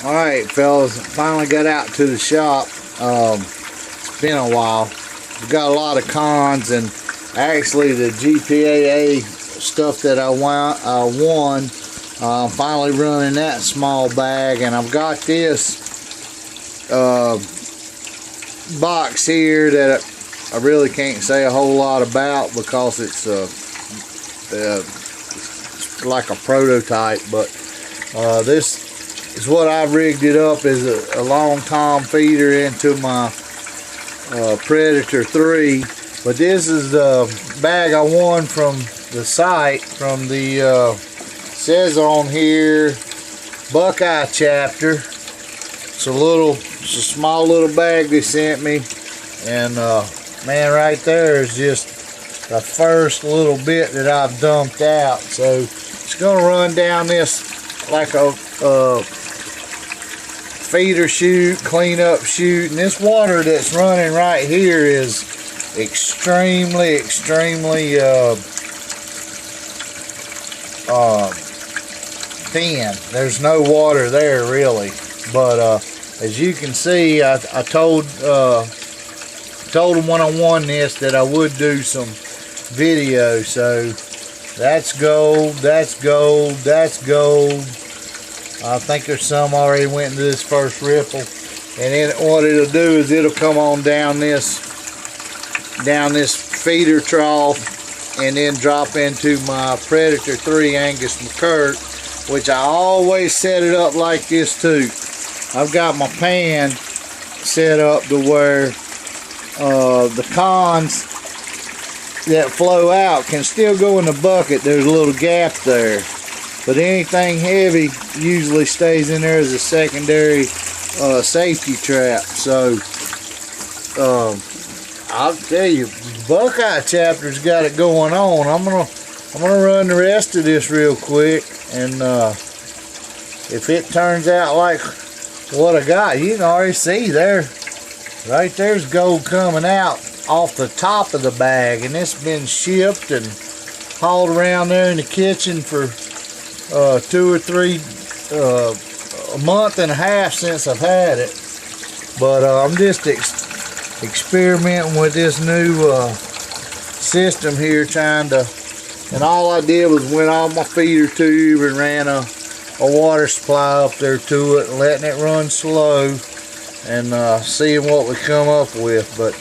Alright fellas, finally got out to the shop. It's been a while. We've got a lot of cons, and actually the GPAA stuff that I won, I'm finally running that small bag, and I've got this box here that I really can't say a whole lot about because it's like a prototype, but this is what I've rigged it up as a long tom feeder into my Predator 3. But this is the bag I won from the site, from the says on here Buckeye chapter. It's a small little bag they sent me, and man, right there is just the first little bit that I've dumped out. So it's gonna run down this like a feeder chute, cleanup chute, and this water that's running right here is extremely thin. There's no water there really, but as you can see, I told them when I won this that I would do some video. So that's gold, that's gold, that's gold. I think there's some already went into this first ripple, and then what it'll do is it'll come on down this feeder trough and then drop into my Predator 3 Angus McCurt, which I always set it up like this too. I've got my pan set up to where the cons that flow out can still go in the bucket. There's a little gap there, but anything heavy usually stays in there as a secondary safety trap. So I'll tell you, Buckeye chapter's got it going on. I'm gonna run the rest of this real quick, and if it turns out like what I got, you can already see there, right there's gold coming out off the top of the bag, and it's been shipped and hauled around there in the kitchen for 2 or 3 a month and a half since I've had it. But I'm just experimenting with this new system here, and all I did was went on my feeder tube and ran a water supply up there to it, and letting it run slow, and seeing what we come up with. But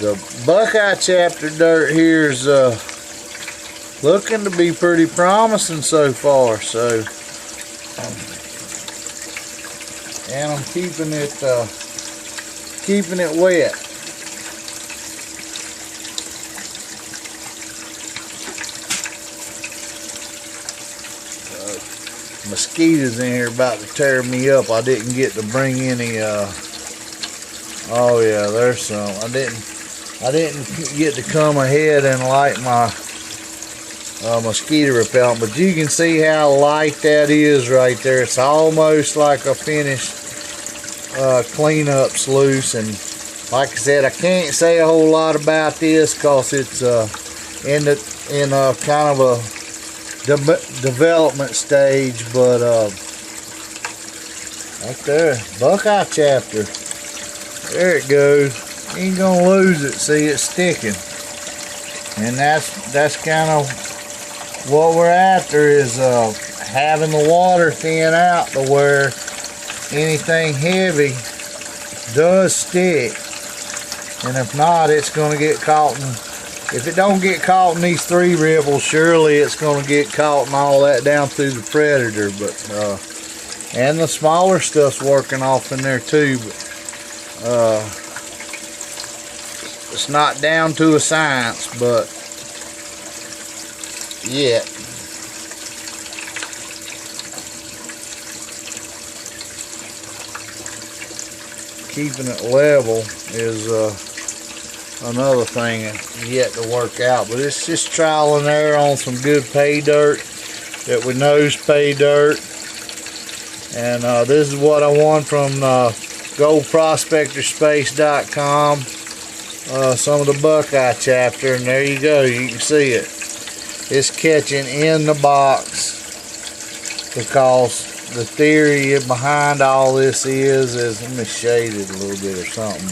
the Buckeye chapter dirt here is looking to be pretty promising so far. So and I'm keeping it wet. Mosquitoes in here about to tear me up. I didn't get to bring any oh yeah, there's some. I didn't get to come ahead and light my mosquito repellent, but you can see how light that is right there. It's almost like a finished cleanup sluice. And like I said, I can't say a whole lot about this because it's in a kind of a development stage. But right there, Buckeye chapter, there it goes. You ain't gonna lose it. See, it's sticking, and that's kind of what we're after, is having the water thin out to where anything heavy does stick, and if not, it's going to get caught in, if it don't get caught in these 3 ripples, surely it's going to get caught in all that down through the Predator. But and the smaller stuff's working off in there too, but it's not down to a science, but yet. Keeping it level is another thing yet to work out, but it's just trial and error on some good pay dirt that we know's pay dirt. And this is what I won from goldprospectorspace.com, some of the Buckeye chapter, and there you go, you can see it. It's catching in the box because the theory behind all this is let me shade it a little bit or something,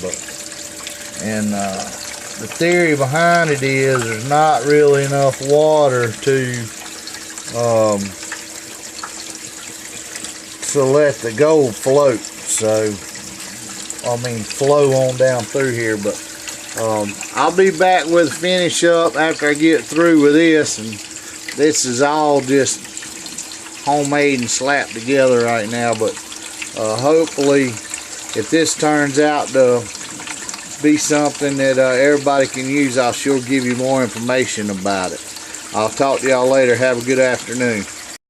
the theory behind it is there's not really enough water to let the gold float. So I mean flow on down through here, but I'll be back with a finish up after I get through with this, and this is all just homemade and slapped together right now, but hopefully if this turns out to be something that everybody can use, I'll sure give you more information about it. I'll talk to y'all later. Have a good afternoon.